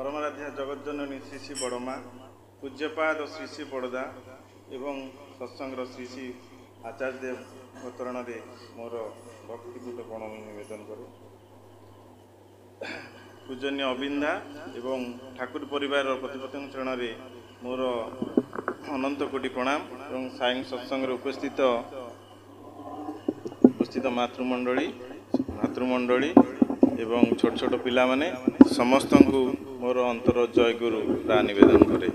परमाराध्या जगज्जननी श्री श्री बड़मा पूज्यपाद श्री श्री बड़दा एवं सत्संगर श्री श्री आचार्य देव अवतरण मोर भक्तिपूत प्रणाम निवेदन करे। पूजनीय अबिंदा एवं ठाकुर परिवार प्रतिपति चरण में मोर अनंत कोटि प्रणाम एवं साई सत्संग उपस्थित मातृमंडली एवं छोट छोट पिला माने समस्त को मोर अंतर जय गुरु प्रा निवेदन करे।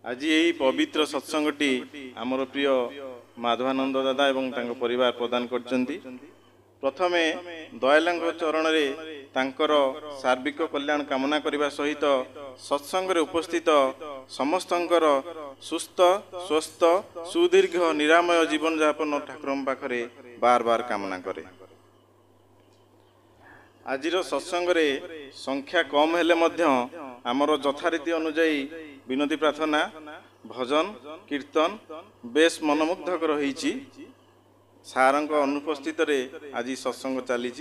आज यही पवित्र सत्संगटी आमर प्रिय माधवानंद दादा एवं तांको परिवार प्रदान करचंती। प्रथमे दयालंग चरण में तांकर सार्विक कल्याण कामना करने सहित सत्संग उपस्थित समस्तंकर सुस्थ स्वस्थ सुदीर्घ निरामय जीवन यापन ठाकुर पाखरे बार बार कामना करे। आज सत्संग संख्या कम हेले मध्य आमर यथारीति अनुजाई विनती प्रार्थना भजन कीर्तन बेस मनमुग्धक रही सारंक अनुपस्थित आज सत्संग चली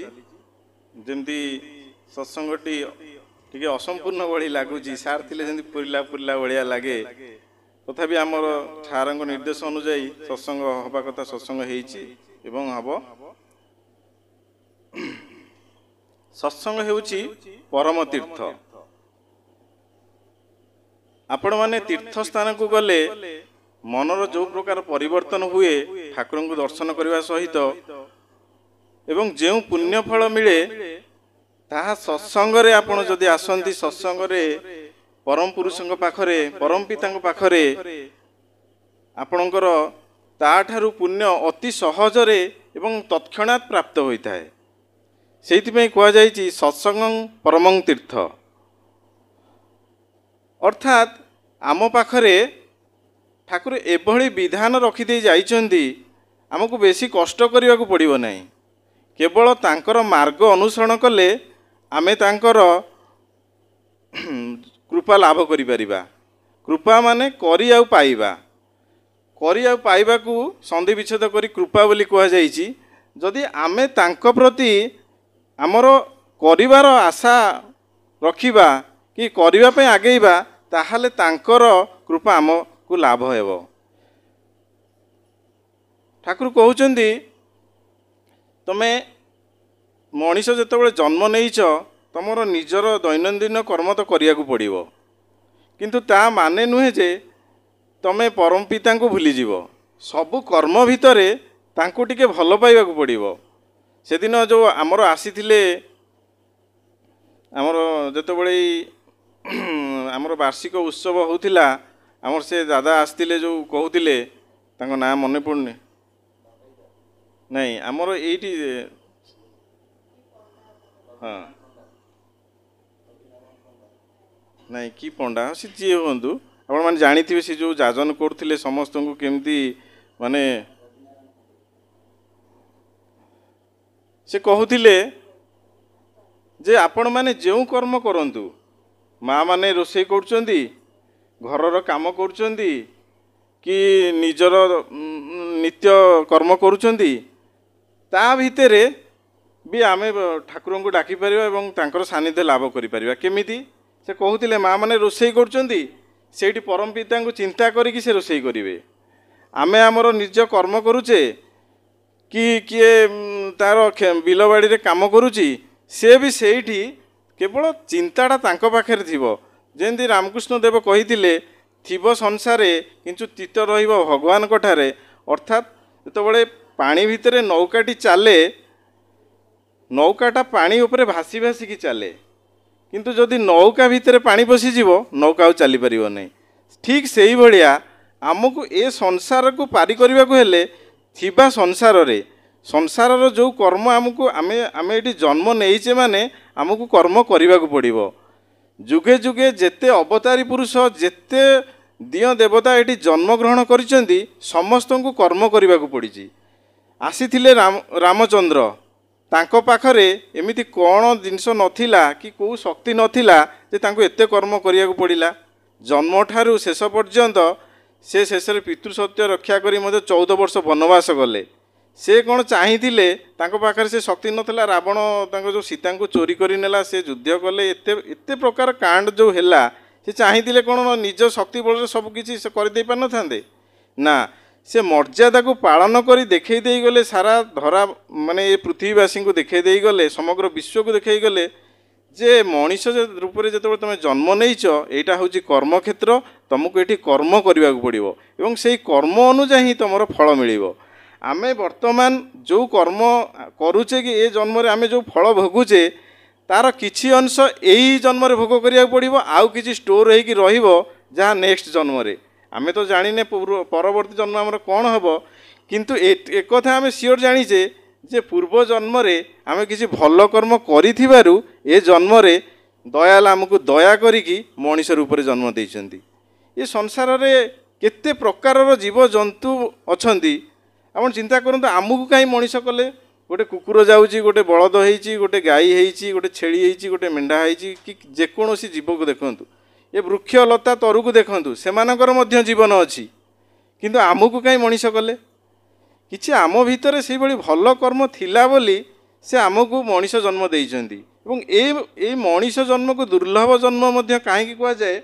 जमती सत्संगटी टी असंपूर्ण भली लगुच सार थे पुरला पुरला भाया लगे तथापि आमर सारंक निर्देश अनुजाई सत्संग हवा कथा सत्संग एवं हम सत्संग हेउची परम तीर्थ। आपण माने तीर्थ स्थान को गले मनर जो प्रकार परिवर्तन हुए ठाकुर को दर्शन करने सहित एवं जो पुण्य फल मिले ताहा सत्संग रे आपण जदि आसंती सत्संग रे परम पुरुषों पाखरे परम पिता पाखरे आपणकर ताठारु पुण्य अति सहजरे एवं तत्क्षणात् प्राप्त होता है। सेइथिपई कहा जायछि सत्संग परमं तीर्थ अर्थात आम पाखरे ठाकुर एभली विधान रखिदे जाइछन्ति आमको बेसी कष्ट करने को पड़ो नहीं। केवल तांकर मार्ग अनुसरण कले आमे तांकर कृपा लाभ करि परिबा। कृपा माने करि आउ पाइबा को संधि विच्छेद करी कृपा बोली कहा जाइछि। जदि आमे तांको प्रति आमर करिवार आशा रखिबा कि करिबा पय आगेइबा ताहाले तांकर कृपा आमको लाभ हेबो। ठाकुर कहउचंदी तमे मनीष जेतेबेले जन्म नहींच तुमर निजर दैनंदिन कर्म तो करिया को पड़िबो किंतु ता माने नुहे जे तमे परम पिता को भूली जीवो। सबु कर्म भितरे तांको टिके भल पाइबा को पड़िबो। सेदिन जो आमर आसीथिले आमर जेतेबेले आमर वार्षिक उत्सव होतिला आमर से दादा आसतिले जो कहउतिले तांको ना मने पड़ने नहीं आमर एटी हाँ नहीं कि पंडा सी जी हूँ आपण मैंने जानी थे सी जो जाजन करते समस्त को केमती माने से कहते जे आपण मैंने जो कर्म करंतु माँ माने रोषे करुँच घरर काम करुँच कि निजर नित्य कर्म करुँच ता भितरे भी आमे ठाकुर को डाकी पारिबा एवं तांकर सानिध्य लाभ करि परिबा। केमिति से कहते माँ माने रोषे करुँच सेठी परम पिता को चिंता करिकि से रोषे करिवे। आमे आमर निज कर्म करुचे कि किए तार बिलबाड़ी रे काम करुची से भी सेठी केवल चिंताटा तांको पाखरे थिबो। जेंति रामकृष्ण देव कहिथिले थिबो संसारे किंतु चित्त रहिबो भगवान कोठारे। अर्थात जेतेबेले पानी भितरे नौकाटी चाले नौकाटा पानी उपरे भासी भासी की चाले किंतु जदि नौका भितरे पानी पशिଯିव नौका आउ चली परिबो नहीं। ठीक सेही भलिया आमको ए संसार को पारी करने को हेले थिबा संसार जो कर्म आमको आमे आमे एटी जन्म नहींचे माने आमको कर्म करने को पड़िबो। जुगे जुगे जेते अवतारी पुरुष जेते दिय देवता एटी जन्म ग्रहण करिसेंती समस्त को कर्म करने को पड़ी। आसीथिले रामचंद्र तांको पाखरे एमिति कौन जिनस नथिला कि को शक्ति नथिला जे तांको एते कर्म करिया को पड़िला। जन्म ठारू शेष पर्यंत से शेष पितृ सत्य रक्षा करी मध्य 14 वर्ष वनवास गले। से कौन चाहिए पाखे से शक्ति नाला रावण जो सीता को चोरी कर नेला से युद्ध कले एत प्रकार कांड जो है से चाहिए कौन निज शक्ति बल सबकि करदे पार न ना से मर्यादा को पालन कर देखई दे गले सारा धरा माने पृथ्वीवासी को देखई दे गले समग्र विश्व को देखई गले जे मनीष रूप में जो तुम जन्म नहीं यहाँ हूँ कर्मक्षेत्र तुमको ये कर्म करने को पड़ो और से कर्म अनुजा ही तुम फल मिल आमे वर्तमान जो कर्म करुचे कि ये जन्म आम जो फल भोगुचे तार किछि अंश यही जन्म भोग करिया पड़ो आउ किछि स्टोर होइकी रहिबो जहाँ नेक्स्ट जन्म रे आमे तो जानिने परवर्ती जन्म आमर कौन हम किंतु एक कथा आमे सियोर जानिचे जे पूर्व जन्म रे आमे किछि भल कर्म करिथिबारु ए जन्म रे दयाल आमको दया करिकी मनीष रूप में जन्म देइछन्ति। ये संसार रे केते प्रकारर जीव जंतु अछन्ति आपण चिंता करंतु आमको कहीं मनीष कले गोटे कुकुर जाऊँगी गोटे बलद होइछि गोटे गाई होइछि गोटे छेली होइछि गोटे मेंढा होइछि कि जेकोसी जीव को देखंतु ये वृक्ष लता तरु को देखंतु सेमानकर मध्य जीवन अच्छी किंतु आमको कहीं मनीष कले किछि आम भितर से भली भल कर्म थिला बोली से आमको मनीष जन्म देइछन्ति एवं ए मनीष जन्म को दुर्लभ जन्म मध्य काहेकि कुआ जाए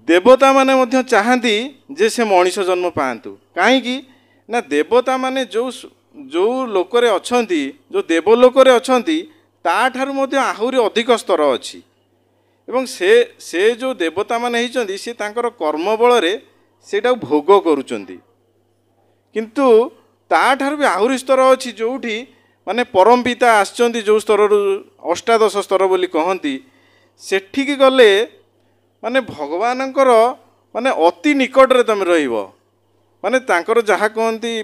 देवता माने मध्य चाहती जे से मनीष जन्म पांतु काहेकि ना देवता माने जो लोकरे अछन्ति जो देवलोकरे अछन्ति ताठारु मध्य आहुरी अधिक स्तर अछि एवं से जो देवता माने हिचन्ति से तांकर कर्म बल रे सेटा भोग करूचन्ति किंतु ताठारु भी आहुरी स्तर अछि जोठी माने परम पिता आछन्ति जो स्तर अष्टादश स्तर बोली कहंती सेठिकी गले माने भगवानंकर माने अति निकट रे तमे रहिबो माने तांकर जहा कहंती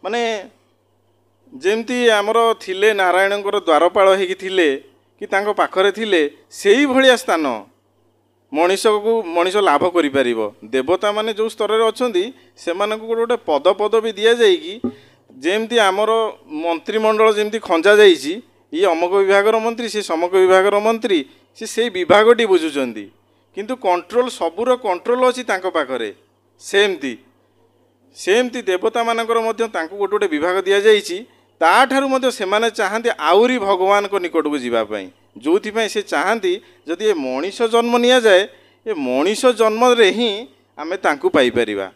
माने जेमती आमर थिले नारायणंकर द्वारपाल होइकी थिले कि तांको पाखरे थिले सेही भलिया स्थान मनीष लाभ करि परिबो देवता माने जो स्तर रे अछंती सेमानकु गोटे पद पदवी दिया जाइकी जेमती आमर मंत्रिमंडल जेमती खंजा जाइछि ये अमक विभागर मंत्री से समक विभागर मंत्री से विभागटी बुझुचंती किंतु कंट्रोल सबूर कंट्रोल अछि तांको पाखरे सेमती देवता मानकर मध्य तांको गोटे गोटे विभाग दिया जाइछि ताठारु मध्य सेमाने चाहंती आउरी भगवान को निकट को जीवा पई जोथि से चाहती जदि ये मनीष जन्म निया जाए ये मनीष जन्म रे ही आमे तांको पाई परिबा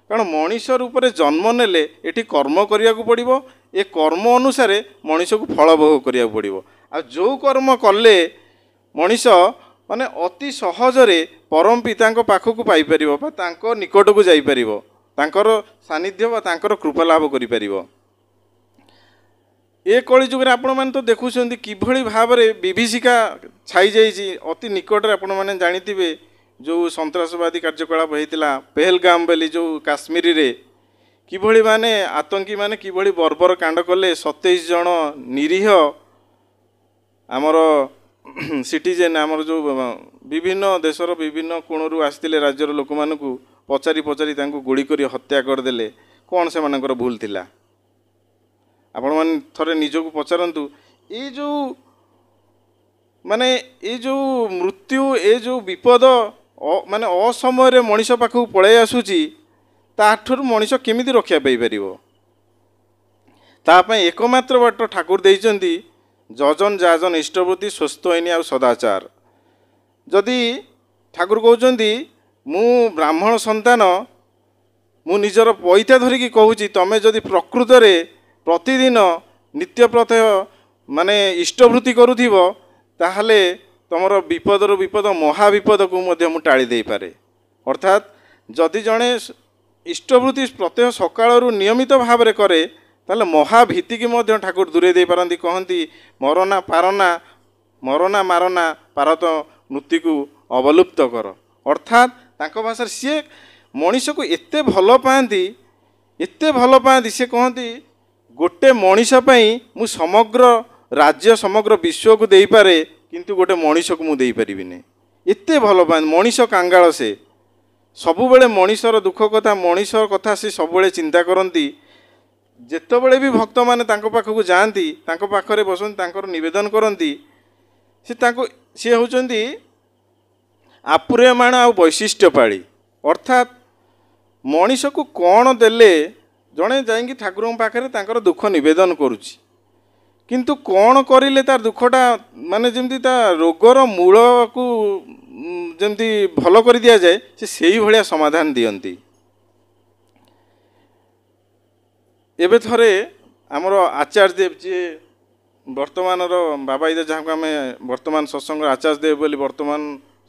कारण मनीष रूप में जन्म नेले एठी कर्म करिया को पड़िबो ए कर्म अनुसार मनीष को फल भोग करिया को पड़िबो आ जो कर्म कले मनीष माने अति सहजरे परम पिता पाखक पाई परिबो बा तांको निकट को जाई परिबो तांकर सानिध्य बा तांकर कृपा लाभ करि परिबो। ए कली जुग आपण माने तो देखुछन्ती किभଳି भाबरे विभीषिका छाई जाइछि अति निकट रे आपण माने जानिथिबे जो सन्त्रासवादी कार्यकलाप होता पहलगाम बेली जो काश्मीर रे किभଳି माने आतंकी माने किभଳି बर्बर कांड कले 27 जन निरीह आमर सिटीजेन आमर जो विभिन्न देशर विभिन्न कोणरू आसते राज्यर लोक मानू पचारि पचारि तांको गुली करी हत्या करदेले कौन से मानकर भूल थिला आपण माने थरे निजको पचारंतु ये जो माने ये जो मृत्यु ये जो विपद माने असमय मनीष पाखक पळै आसुची ताठर मनीष केमिति रक्षा पाई परिबो तापय एकमात्र बाट ठाकुर देइचंती जजन जाजन इष्टवृत्ति स्वस्थ होइनी आ सदाचार जदि ठाकुर कहउचंती मु ब्राह्मण संतान मु निजर पैता धरिकी कहूची तमे जदि प्रकृत रे प्रतिदिन नित्य प्रत्यय माने इष्टवृत्ति करूथिबो ताहले तुमर विपद विपद महाविपद को मध्य मु टाड़ी दे पारे अर्थात जदि जड़े इष्टवृत्ति प्रत्यह सकाळरू नियमित भाव में करे ताले महाभीति की मध्य ठाकुर दूरे दे पारंती कहंती मरना पारना मरना मारना पारत मृत्यु को अवलुप्त कर अर्थात तांको भाषा सी मनीष को एते भल पाती सी कहती गोटे मनीष पई मु समग्र राज्य समग्र विश्व को दे पारे किंतु गोटे मनीष को मुझे पारिनी एते भल पाए मनीष कांगाल से सबुबले मनीषर दुख कथा मनीषर कथा से सबुबले चिंता करती जेतबेले भी भक्त माने तांको पाखक जाती तांको पाखरे बसंती तांकर निवेदन करती सी होचंती आपुरेमाण आ वैशिष्ट्य पाड़ी अर्थात मनीष को कौन देले जड़े जाइए ठाकुर पाखे तांकर दुख निवेदन करुच्ची किंतु कौन करिले तार दुखटा माने जमती ता रोगर मूल को जमती भल कर दिया जाए से भाया समाधान दियंती। एबे थरे आमर आचार्य देव जी वर्तमान बाबा इधर जहाँ को आम वर्तमान सत्संग आचार्य देव बोली वर्तमान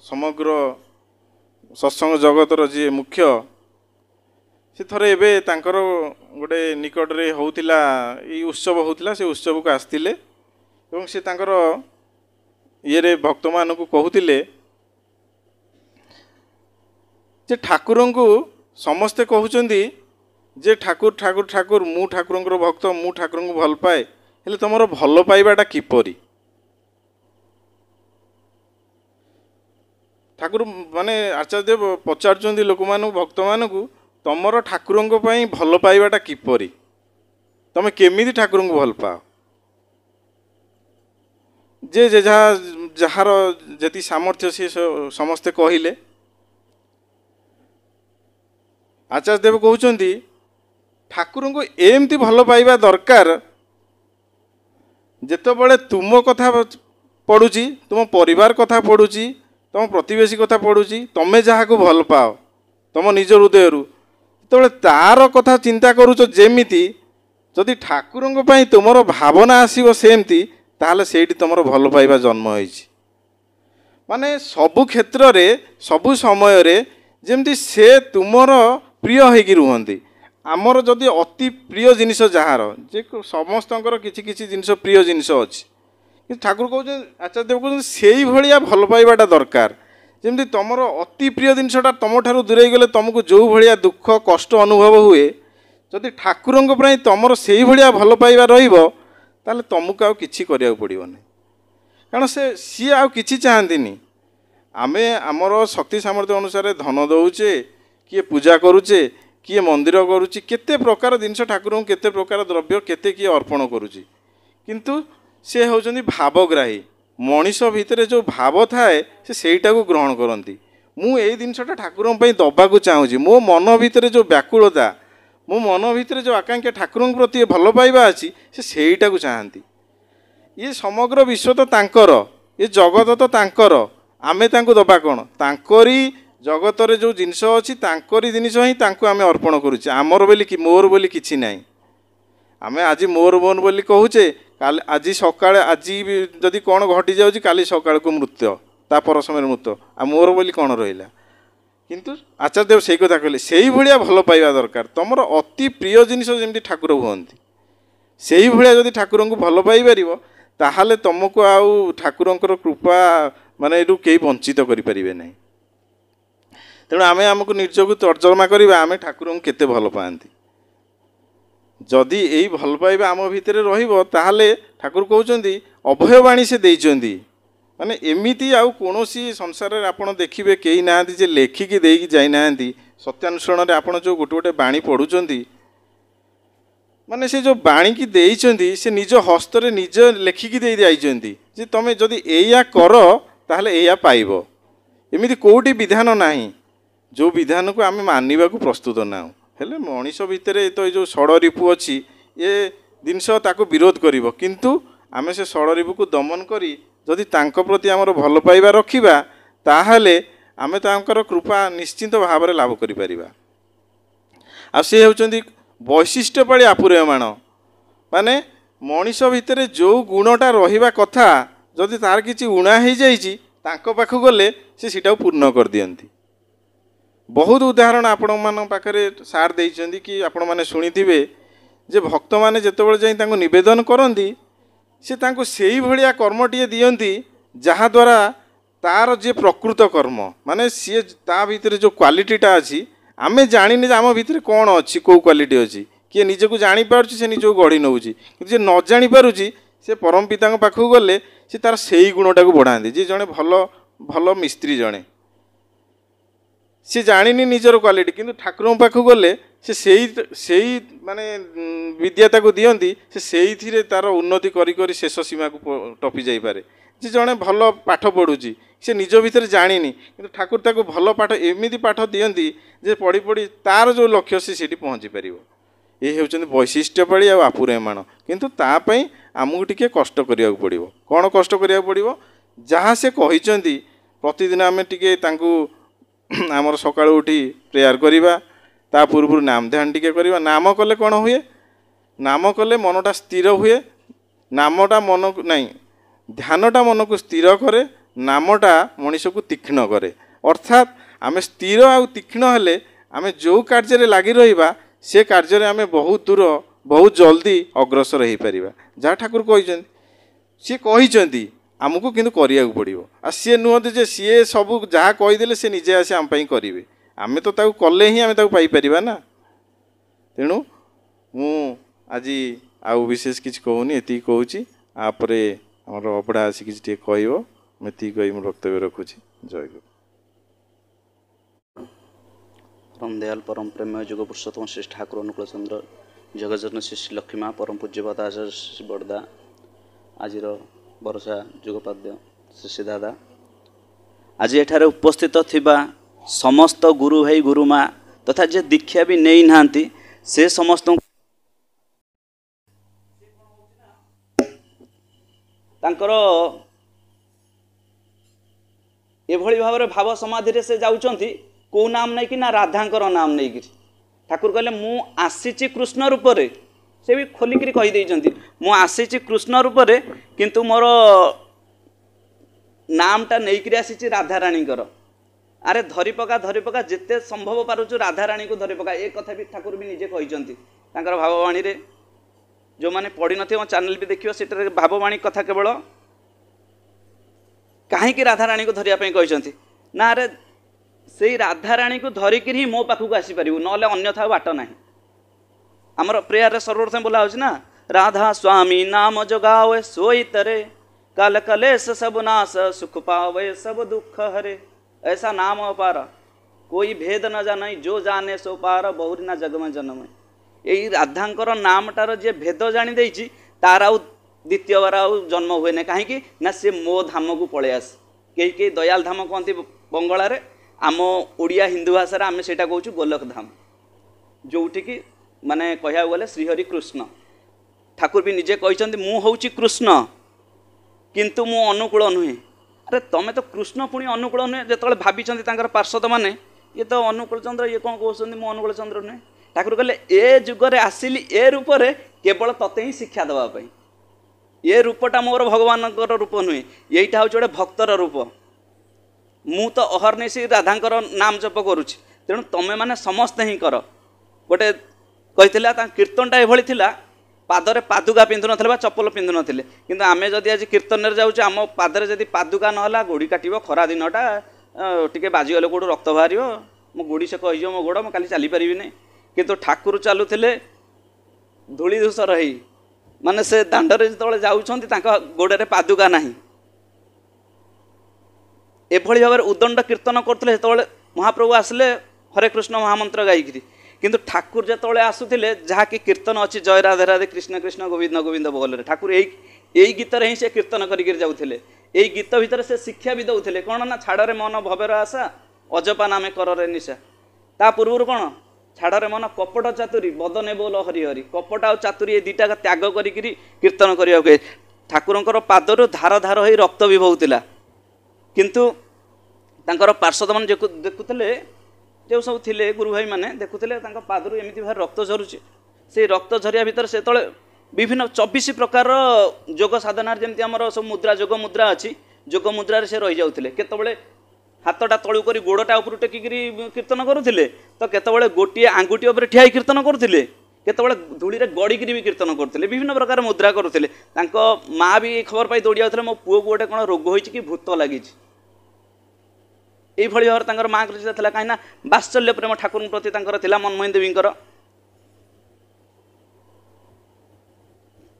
समग्र सत्संग जगतर जी मुख्य से थरे एबे तांकर गोटे निकट रे होउतिला ई उत्सव होउतिला से उत्सव को आस्तिले एवं से तांकर ये रे भक्त मान को कहूतिले जे ठाकुर को समस्ते कहउचंदी जे ठाकुर ठाकुर ठाकुर मु ठाकुर भक्त मु ठाकुर को भल पाए हेले तुमर भल पाइबाटा किपरि ठाकुर माने आचार्य देव पचारुचंदी लोक मान भक्त मान को तुमर ठाकुर भल पाइबाटा किपरि तुम केमिति ठाकुर को भल पाओ जे जे जार जति सामर्थ्य सी समस्ते कहले आचार्य देव कहउचंदी ठाकुर को एमती भल पाइबा दरकार जेतबेले तुम कथा पड़ुची तुम परिवार कथा पड़ुची तुम प्रतिवेशी कथा पड़ुची तमें जहाँ को भल पाओ तुम निज हृदय तो तार कथा चिंता करुच जेमिति जदि ठाकुर तुमर भावना आसीबो सेमती ताहले सेठी तुमर भल पाइबा जन्म होइछि माने सबु क्षेत्र रे सबु समय रे जेमती से तुमर प्रिय होइकि रुहंती आमर जदि अति प्रिय जिनिस जार जे समस्तंकर किछि किछि जिनिस प्रिय जिनिस अछि ठाकुर कहउछन आचार्य देव कहउछन सेई भलिया भल पाइबाटा दरकार जमी तुमर अति प्रिय जिनसा तुम ठार दूरे गले तुमको जो भाया दुख कष्ट अनुभव हुए जदि ठाकुर तुमर से भाया भल पाइबा ताले तुमको आउ किछि करिया पड़ोनी कारण से सी आउ किछि चाहती आमे आमर शक्ति सामर्थ्य अनुसार धन दौचे किए पूजा करुचे किए मंदिर करुच्ची केते प्रकार जिनस ठाकुर केते प्रकार द्रव्य केते किए अर्पण करुच्ची किंतु से होउछन्ति भावग्राही मनीष भितर जो भाव थाए से सेटा को ग्रहण करती मु ए जिनसटा ठाकुर दबा को चाहूँगी मो मन भितर जो व्याकुलता मो मन भितर जो आकांक्षा ठाकुर प्रति भल पाइबा अच्छी से सेटा को चाहती ये समग्र विश्व तो तांकर ये जगत तो तांकर आमे तांको दबा कौन तांकरी जगत रे जो जिनस अच्छी तांकरी जिनिस ही तांको आमे अर्पण करुचे आमर बोली कि मोर बोली किछि नाही आमे आज मोर मोर बोली कहूचे काल आज सकाଳେ आज जदि कौन घटी जाऊँगी काली सकाळ को मृत्यु ता पर समय मृत्यु आ मोर बोली कौन रहा किंतु आचार्य देव से कथा कहले से भाया भल पाइबा दरकार तुमर अति प्रिय जिनिस जमी ठाकुर हुंती से भाया जदि ठाकुर को भल पाइपर ताहले तुमको आउ ठाकुर कृपा माने एटू कई वंचित करें ना तेणु आम आमको निजको तर्जमा करवा आम ठाकुर को केते भल पाती जदि यही भल पाइबा आम भितर रहा ठाकुर कहते अभयवाणी से देइचंदी माने एमिति आउ कोनोसी संसार रे आपण देखिबे केही नाहंती जे लेखिकी देइकी जाई नाहंती सत्यानुसरण रे आपण जो गोटे गोटे बाणी पढ़ुचंदी माने से जो बाणी की देइचंदी से निज हस्त रे निज लेखिकी देइ जाइचंदी जे तमे जदि एया कर ताहले एया पाइबो एमिति कोउटी विधान नाही जो विधान को आमे मानिबा को प्रस्तुत नाउ हेले मनीष भितर तो जो षड़ रिपु अच्छी ये जिनस ताको विरोध करिवो किंतु आमे से षड़ रिपु को दमन करी जदि तांको प्रति आमर भल पाइबा रखिबा ताहले आमे तांकर कृपा निश्चिंत भाव में लाभ करि परिबा आ से होचंदी वैशिष्ट्य पाळी आपुरेयमाण माने मनीष भितर जो गुणटा रहिबा कथा जदि तार किछि उणा हो जाइछि तांको पाखु गले से सीटा पूर्ण कर दियंती बहुत उदाहरण आपण मान पाखरे सार देइचंदी कि आपण माने सुनिथिबे जे भक्त माने जेतेबेले जाई तांको निवेदन करंती से तांको सेही भलिया कर्मटिए दियंती जहा द्वारा तार जे प्रकृत कर्म माने सी ता भितर जो क्वालिटीटा अच्छी आमे जानिने आम भितर कौन अच्छी कौ क्वालिटी अच्छी किए निजको जानी पारुछि से निजको गढ़ी नौछि कि जे न जानी पारुछि से परम पिता पाखु गले से तार सेही गुणटा को बढ़ाती जे जड़े भल भल मिस्त्री जड़े सी जानिनी निजर क्वालिटी किंतु ठाकुर पाखु गले से माने विद्याता को दियंती से तार उन्नति करी करी शेष सीमा को टपी जाई पारे जे जड़े भल पाठ पढ़ुची से निज भितर जानिनी किंतु ठाकुर ताको भल पाठ एमिति पाठ दियंती जे पढ़ी पढ़ी तार जो लक्ष्य से सेठी पहुँची पारिबो ये हेउचंदी वैशिष्ट्यपाळी आ आपुरेमाण किंतु तापाई आमको टिके कष्ट करियाक पड़िबो कौन कष्ट करियाक पड़िबो जहाँ से कहिचंदी प्रतिदिन आमे टिके तांकू आमर सकाळु उठी प्रेयर करिबा ता पूर्व नाम ध्यान टिके करिबा नाम कले कौन हुए नाम कले मनटा स्थिर हुए नामटा मन को नहीं ध्यानटा मन को स्थिर करे नामटा मनीष को तीक्ष्ण करे अर्थात आमे स्थिर आ तीक्ष्ण हेले आमे जो कार्य लगी रहिबा से कार्य आमे बहुत दूर बहुत जल्दी अग्रसर हो पारिबा जहाँ ठाकुर कहिचंदी सी कहिचंदी आमको किंतु करिया पड़िबो आ सी नुहति जे सी सब जहाँ कहीदेले से निजे आसे आम पई करिवे आमे तो ताऊ कले ही आमे ताऊ पाई परिबा ना तेणु मु आज आउ विशेष किछ कहूनी एति कहूची आपरे हमर अबड़ा आसी किछ टे कहइबो मेति कहि मु वक्तव्य रखुची जय गुरु परम दयाल परम प्रेमय जुग पुरुषोत्तम श्री ठाकुर अनुकूल चंद्र जगजन श्री लक्ष्मी माँ परम पूज्यपाद आचार्य श्री बड़दा आज बरसा जुगपाद्य श्री सिद्धादा आज एठारे उपस्थित थिबा समस्त गुरु भाई गुरु माँ तथा जे दीक्षा भी नहीं नांती से समस्त तांकर एभली भाव भाव समाधि से जाउचंती को नाम नहीं कि ना राधांकर नाम नहीं कि ठाकुर कहले मु आसीची कृष्ण रूप रे से भी खोलिक कही देइचंती मु आसीची कृष्ण रूप रे किंतु मोर नामटा नहीं कि आसीची राधा रानी कर अरे धरी पका जिते संभव पारुचु राधा रानी को धरी पका ए कथा भी ठाकुर भी निजे कहिचंती तांकर भाववाणी रे जो माने पढ़ी नथिबो मो चैनल भी देखियो सेटर भाववाणी कथा केवल काहे कि राधा रानी को धरिया पई कहिचंती ना रे से राधा रानी को धरिक ही मो पाखक आसीपर ना अन्यथा बाट ना आमर प्रेयर सर्वप्रथम बोला हो ना राधा स्वामी नाम जगावे सोईतरे काल कलेश सब नाश सुख पावे सब दुख हरे ऐसा नाम अपार कोई भेद न जान जो जाने सो पार बहुरी ना जगम जन्म यही राधांकर नामटार जे भेद जानी देइछि तार आउ द्वितीय बार आउ जन्म हुए ना कहीं ना सी मो धाम को पलि आस कई दयाल धाम कहती बंगला रे आम ओडिया हिंदू भाषा आम से कहूँ गोलक धाम जोठिकी माने कहया गले श्रीहरि कृष्ण ठाकुर भी निजे कहते मु हूँ कृष्ण किंतु मु अनुकूल नुहे अरे तुम तो कृष्ण पुणी अनुकूल नुहे जो भाभी पार्षद मैंने ये तो अनुकूल चंद्र ये कौन कहते मु अनुकूल चंद्र नुहे ठाकुर कहले ए जुगरे आसिली ए रूप रे केवल तते ही शिक्षा देवाई ये रूपटा मोर भगवान रूप नुहे यहीटा हूँ गोटे भक्तर रूप मु तो अहर्निशी राधांकर नाम जप करुच्ची तेणु तमें मैंने समस्ते ही कर गोटे कही कीर्तनटा एभली पादरे पादुका पिंधु ना चप्पल पिंधु नथिले किंतु आमे जदि आज कीर्तन रे जाउचे आम पादरे जदि पादुका नहला गोड़ी काटिबो खरा दिनटा टिके बाजीगले गोड़ रक्त बाहर मो गोड़ी से कही मो गोड़ काली चली पारिबि नै किंतु ठाकुर चलुथिले धूली धूसर रही माने से दांडरे जतले जाउछंती तांका गोड़े पादुका नाही एभली भाव उदंड कीर्तन करते महाप्रभु आसले हरे कृष्ण महामंत्र गायिकी किंतु ठाकुर जो आसुले जहाँकि कीर्तन अच्छी जय राधे राधे कृष्ण कृष्ण गोविंद गोविंद बोल ठाकुर यही गीत ही से कीर्तन करके जाऊे यही गीत भितर से शिक्षा भी दौले कौन ना छाड़े मन भवेर आशा अजपा नामे कर निशा ता पूर्व कौन छाड़े मन कपट चातुरी बदने बोल हरि हरि कपट आ चातुरी ये दुटा त्याग करी कीर्तन करने ठाकुर पादर धार धार हो रक्त भी बहुला किंतु तांकर पार्षद मान देखुले जो सब थिले गुरु भाई माने देखुले पादरू एमती भाव रक्त झरुचे से रक्त झरिया भितर से तले विभिन्न 24 प्रकार जोग साधना जमती आमर सब मुद्रा जोग मुद्रा अच्छी जोग मुद्रा से रही जाउथिले केतबेले हाथटा तळु करी गोड़टा ऊपर टेकिकी कीर्तन करुथिले तो केतबेले गोटे आंगुठी उपर ठिया कीर्तन करुथिले केतबेले धूली रे गड़ीकी भी कीर्तन करथिले विभिन्न प्रकार मुद्रा करुथिले तांको माँ भी खबर पाई दौड़ी जाउथिले मो पुओ को गोटे कोन रोग होईछि कि भूत लागिछि यही भाव माँ था कहीं बात्सल्य प्रेम ठाकुर प्रति मनमोहन देवी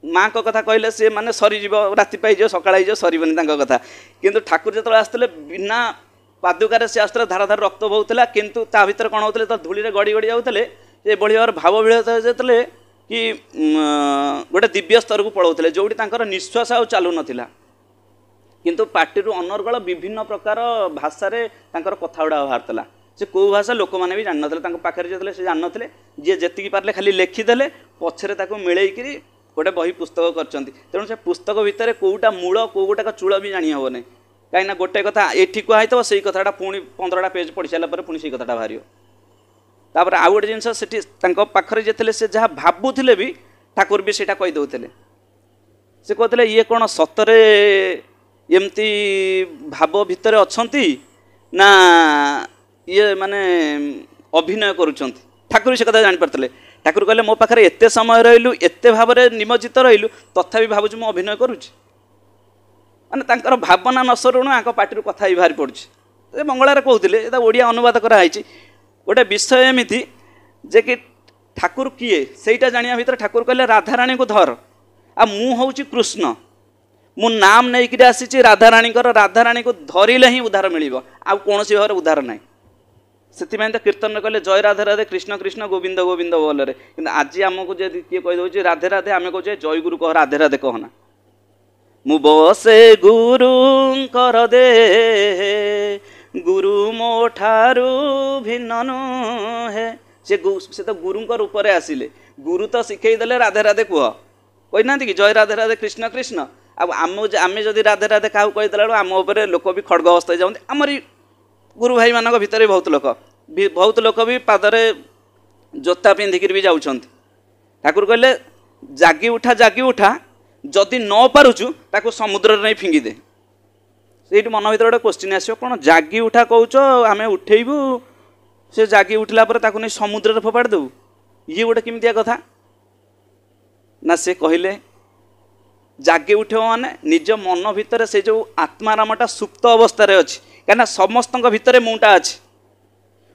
माँ को कथा कहले सी मैंने सरीज राति पाई सकाल सरबनी कथा किंतु ठाकुर जो आसते बिना पादुकार से आसते धार धार रक्त बहुला किंतु ता भर कौन होते तो धूली गड़ी गड़ी जाते ये भाव भाव विहता जाते कि गोटे दिव्य स्तर को पलाऊले जोटी निश्वास आ चलू नाला किंतु पार्टी अनर्गल विभिन्न प्रकार भाषा रे कथा गुड़ा बाहर से कौ भाषा लोक मैंने भी जान ना पाखे जो से जान ना जी जी पारे खाली लेखिदे पछरे मिलैकि गोटे बही पुस्तक कर तेणु से पुस्तक भितर कौटा मूल कौ गोटाक चूल भी जानी हेनी कहीं गोटे कथा ये कहुई से कथाटा पुणी 15टा पेज पढ़ी सारापर पुणी से कथाटा बाहर तापर आउ गोटे जिनस पाखे जे से जहाँ भावुले भी ठाकुर भी से कहीदे से कहते ये कौन सतरे एमती भाव भितर अच्छा ना ये माने अभिनय करुँच ठाकुर से कथा जापारे ठाकुर कहले मो पाखे एत समय रही एत भाव निमज्जित रही तथापि भावुँ मु अभिनय करुँच माने भावना नसरुण आंक पार्टी कथा ही बाहरी पड़े मंगलार कहते ओडिया अनुवाद कराई गोटे विषय एमती जे कि ठाकुर किए सेटा जानिया भितर ठाकुर कहले राधाराणी को धर आ मु हूँ कृष्ण मु नाम नहीं आसी राधाराणी को धरिले ही उद्धार मिल आउ कौन भाव उद्धार ना से तो कीर्तन कहले जय राधे राधे कृष्ण कृष्ण गोविंद गोविंद बोल कि आज आमको जब किए कहीदे राधे राधे आम कहे जय गुरु कह राधे राधे कहना मु बसे गुरु कर दे गुरु मो ठारू भिन्न नुहे से तो गुरुंर रूप में आसिले गुरु तो शिखेदेले राधे राधे कह कहना कि जय राधे राधे कृष्ण कृष्ण आम जदि राधे राधे क्या कहीदेला आम उपर लोक भी खड़ग हस्त हो जाते आमरी गुरु भाई मान भर बहुत लोक भी पादरे जोता पिंधिकी भी जाऊँ ठाकुर कहले जागी उठा जदि न पारुचु ताको समुद्र नहीं फिंगी दे से मन भर गोटे क्वेश्चन आसो कौन जागी उठा कौच आम उठेबू से जागी उठला नहीं समुद्र फोपाड़ देबू ये गोटे किमितिया कथा ना से कहले जागी उठे माने निज मन भितर से जो आत्मारामटा सुप्त अवस्था अच्छी कहीं समस्त भितर मुटा अच्छी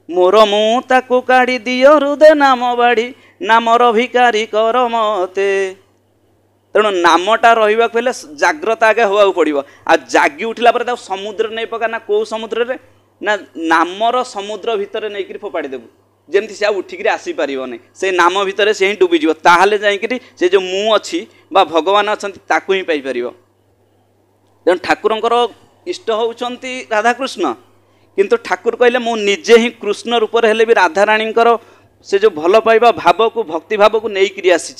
मोर मु ताकू काढ़ी दियो हृदय नाम बाड़ी नामर भिकारी कर मते तेणु नामटा रहा पहले जाग्रत आगे हवा पड़ो आ जागी उठला समुद्र नहीं पका ना कौ समुद्र रे ना नामर समुद्र भितर नहीं फोपाड़ी देबू जमती से उठिक आसीपर नहीं से नाम भितर से ही डुबीज ताहले जाकि से जो मु अच्छी बा भगवान अच्छा ताकू ही पाइपर तेणु ठाकुरंकर इष्ट होउछंती राधाकृष्ण किंतु ठाकुर कहले मु निजे ही कृष्ण रूप हेले भी राधाराणींकर से जो भल पाइबा भाव को भक्ति भाव को नहीं आसी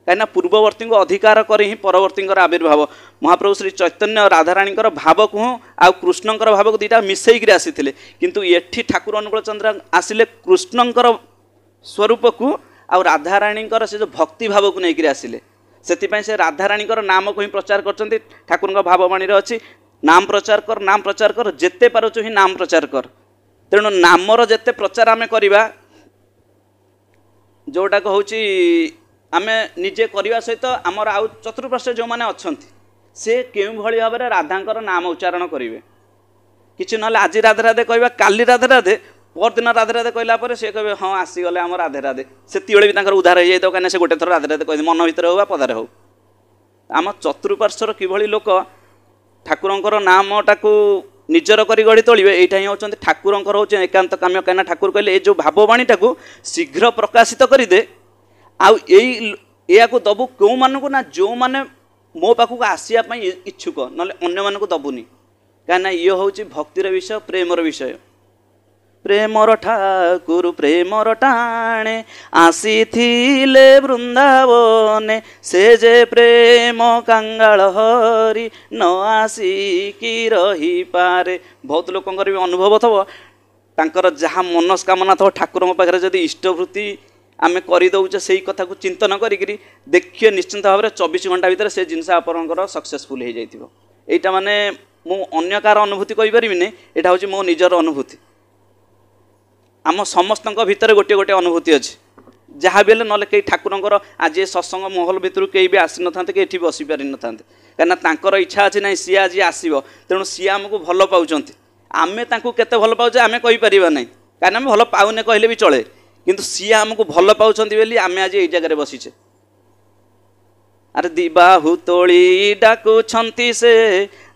कहीं पूर्ववर्ती को अधिकार कर ही परवर्ती आविर्भाव महाप्रभु श्री चैतन्य राधाराणींकर भाव को आउ कृष्णंकर भाव को दुईटा मिसेक आसी किंतु एठी ठाकुर अनुकूल चंद्र आसिले कृष्णंकर स्वरूप को आउ राधाराणींकर से जो भक्ति भाव को लेकर आसिले से राधाराणींकर नाम को ही प्रचार कर ठाकुर भाववाणी अच्छी नाम प्रचार कर जेते पारुचु ही नाम प्रचार कर तेणु नामर जेते प्रचार आमे करिबा जोटा हूँ आम निजे करने सहित आमर आउ चतुर्पार्श्व जो मैंने अच्छा से क्यों भाई भाव में राधांकर नाम उच्चारण करेंगे कि ना आज राधे राधे कहवा काली राधे राधे परदिन राधे राधे कहला सी कहे हाँ आसीगले आम राधे राधे से भी उद्धार हो जाए कहीं से गोटे थर राधे राधे कह मन भितर हो पदारे हो आम चतुर्पार्श्वर किभली लोक ठाकुरंकर नामटा को निजर कर गढ़ी तोलिए यहाँ ही होती ठाकुरंकर हूँ एकांत काम्य कहीं ठाकुर कहले जो भाववाणीटा को शीघ्र प्रकाशित करदे आउ या दबु क्यों मानक ना जो मैंने मो पाखक आसवाई इच्छुक ना अन्य मानक दबुनी कहीं ये हूँ भक्तिर विषय प्रेमर विषय प्रेमर ठाकुर प्रेमर टाणे आसी थिले वृंदावने से जे प्रेम कांगाल हरि न आसिकी रही पारे बहुत लोकंकर भी अनुभव थव तांकर जहाँ मनस्कामना थव ठाकुर पाखे जदि इष्टवृत्ति आम करदे से कथा को चिंतन करी देखिए निश्चिंत भाव में 24 घंटा भितर से जिनस आपंकर सक्सेसफुल हो जाइए यहाँ माने मु अन्य कार अनुभूति कहीपरि यहाँ हूँ मो निजर अनुभूति आम समस्त भितर गोटे गोटे अनुभूति अच्छी जहाँ भी ना कई ठाकुरंकर आज ये सत्संग महल भितर कई भी आसी न था कि ये बसी पारि न था कहीं इच्छा अच्छी ना सी आज आसो तेणु सी आमको भल पाँच आमे केते भल पाचे आमे कहीपर ना कहीं आम भल पाऊने कहले भी चले किंतु सी आमको भल पाँच आम आज ये जगह बसीचे अरे दिबाहु तोली डाकुछंती से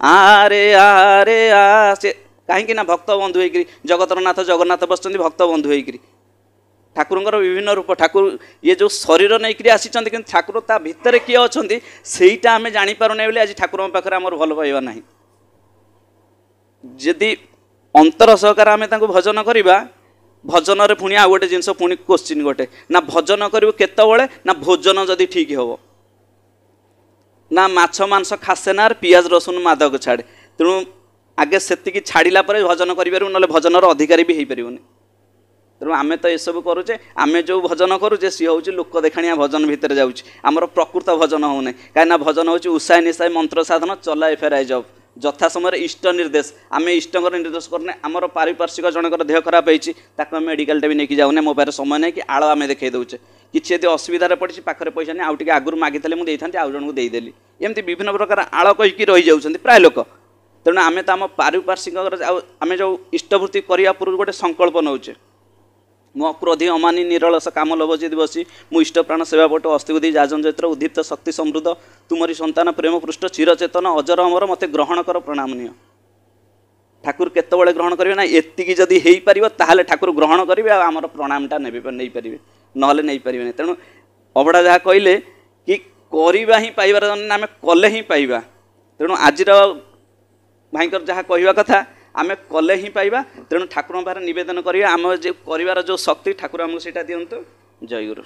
आरे आरे आ से कहीं ना भक्त बंधु होकर जगतर नाथ जगन्नाथ बस भक्त बंधु होकर ठाकुर विभिन्न रूप ठाकुर ये जो शरीर नहीं आसी कि ठाकुर ता भितर किए अच्छा सेटा आम जापारे बोले आज ठाकुर पाखे आम भल पाइबा ना जदि अंतर सहकार आम भजन करवा भजन रे पुणी आ गोटे जिनस पुणी क्वेश्चन गोटे ना भजन करू केतबेले ना भोजन जदि ठीक हम ना माछ मांस खासेनार पियाज रसुन मादक छाड़े तेणु आगे से छाड़ा भजन करूँ ना भजन अधिकारी भी हो पारनि तेणु आम तो यू करुचे आम जो भजन करुचे सी हूँ लोक देखाणिया भजन भितर जामर प्रकृत भजन होना कहीं भजन हूँ उत्साह निशाय मंत्र साधन चला एफआरआई जब यथा समय इष्ट निर्देश आम इष्ट निर्देश करने आमर पारिपार्श्विक जनकर देह खराब होती मेडिकल भी नहीं जाऊने मो पाखे समय नहीं कि आड़ आम देखई दूचे किसी यदि असुविधा पड़ी पाखे पैसा नहीं आउटे आगुरी मागिले मुझे आउ जन को देदेली एमती विभिन्न प्रकार आड़ कहीकि रही जाऊँच प्राय लोक तेणु आम तो आम पारिपार्श्विक आम जो इष्टवृत्ति करने पूर्व गोटे संकल्प नौचे मो क्रोधी अमानी निरलस काम लोभ जी बसी मु इष्ट प्राण सेवा पट अस्थिबुद्धि जाजन चैत्र उद्दीप्त शक्ति समृद्ध तुमरी संतान प्रेम पृष्ठ चिरचेतन अजर अमर मते ग्रहण कर प्रणाम निय ठाकुर केतबेले ग्रहण करेंगे ना एतिकी जदि हो पार ताहले ठाकुर ग्रहण करेंगे आमर प्रणामटा नहीं पारे नहले नहीं पारे तेणु अबड़ा जहाँ कहले कि करवा ही पाइबार आम कले ही पाइबा तेणु आजिर भाईकर जहाँ कहवा कथा आम कले ही पाइबा तेणु ठाकुर पाखे नवेदन करिया आम जो कर जो शक्ति ठाकुर आमको सीटा दिंतु जय गुरु।